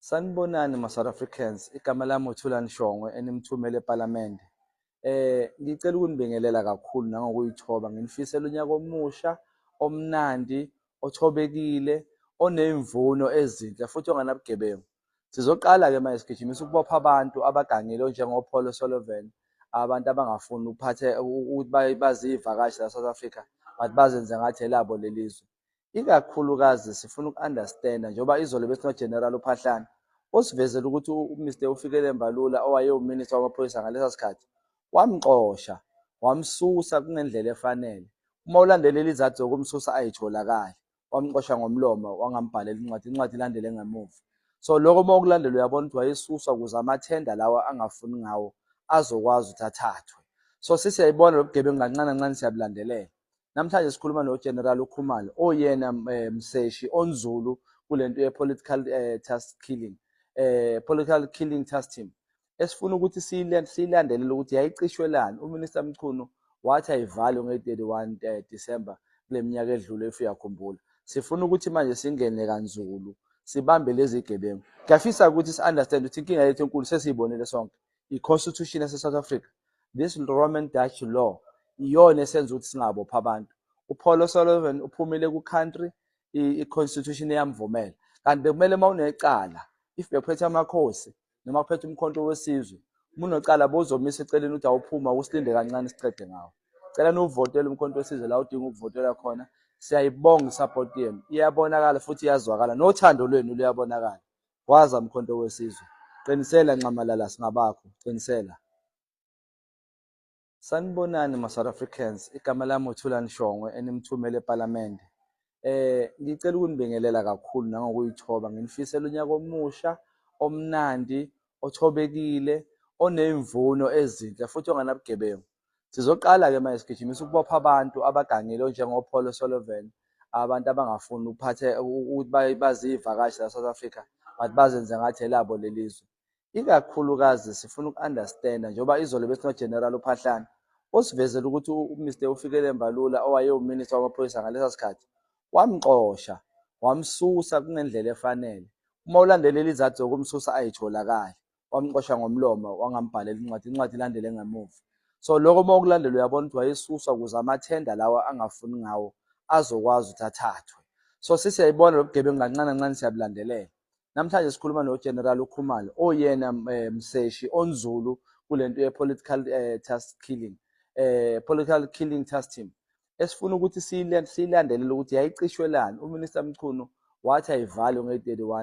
Sanibonani ma-South Africans, igama lami uThulani Shongwe enimthumele ePhalamende. Ngicela ukunibingelela kakhulu nangokuyithoba. Nginifisela unyaka omusha, omnandi, othobekile, oney'mvuno ezinhle futhi onganabugebengu. Sizoqala-ke manje sigijimisa ukubopha abantu abagangile onjengoPaul Sullivan, abantu abangafuni ukuthi baziyivakashi la-South Africa but bazenze ngathi elabo lelizwe. Ikakhulukazi sifuna uku-understand-a njengoba izolo besino-General uPhahlana osivezela ukuthi uMr Ufikile Mbalula owayewuminister wamaphoyisa ngalesa sikhathi wamxosha, wamsusa kungendlela efanele. Uma ulandelela izathu zokumsusa ayitholakali, wamxosha ngomlomo, wangambhalela incwadi ilandele ngemuva. So lokho uma ukulandela uyabona ukuthi wayesuswa ukuze amathenda lawa angafuni ngawo azokwazi ukuthi athathwe. So siyayibona lobugebengu kancane kancane siyabulandelela. Namhlanje sikhuluma noGeneral uKhumalo oyena mseshi onzulu kulento ye-political killing task team. Esifuna ukuthi siyilandelele ukuthi yayicishwelani. Uminister Mchunu wathi ayivalwe nge-31 December kule minyaka edlule if uyakhumbula. Sifuna ukuthi manje singene kanzulu sibambe lezi gebengu. Ngiyafisa ukuthi si-understand ukuthi inkinga yethu enkulu sesiyibonile sonke. I-Constitution yase-South Africa, this Roman Dutch law, iyona esenza ukuthi singabopha abantu. uPaul Sullivan uphumile ku-country, i-Constitution iyamvumela. Kanti bekumele uma unecala, if bekuphethe amakhosi noma kuphethe umkhonto wesizwe, uma unecala bozomisa eceleni ukuthi awuphuma usilinde kancane sicede ngawo. Cela nuvotele umkhonto wesizwe la udinga ukuvotela khona. Siyayibonga i-support yenu, iyabonakala futhi iyazwakala. Nothando lwenu luyabonakala. Waza umkhonto wesizwe. Qinisela Nxamalala singabakho, qinisela. Sanibonani ma-South Africans, igama lami uThulani Shongwe enimthumele ePhalamende. Ngicela ukunibingelela kakhulu nangokuyithoba. Nginifisela unyaka omusha, omnandi, othobekile, oney'mvuno ezinhle futhi onganabugebengu. Sizoqala-ke manje sigijimisa ukubopha abantu abagangile onjengoPaul Sullivan, abantu abangafuni ukuthi baziyivakashi la-South Africa but bazenze ngathi elabo lelizwe. Ikakhulukazi sifuna uku-understand-a njengoba izolo besino-General uPhahlana osivezela ukuthi uMr Ufikile Mbalula owayewuminister wamaphoyisa ngalesa sikhathi wamxosha, wamsusa kungendlela efanele. Uma ulandelela izathu zokumsusa ayitholakali, wamxosha ngomlomo, wangambhalela incwadi ilandele ngemuva. So lokho uma ukulandela uyabona ukuthi wayesuswa ukuze amathenda lawa angafuni ngawo azokwazi ukuthi athathwe. So siyayibona lobugebengu kancane kancane siyabulandelela. Namhlanje sikhuluma noGeneral uKhumalo oyena mseshi onzulu kulento ye-political killing task team. Esifuna ukuthi siyilandelele ukuthi yayicishwelani. Uminister Mchunu wathi ayivalwe nge-31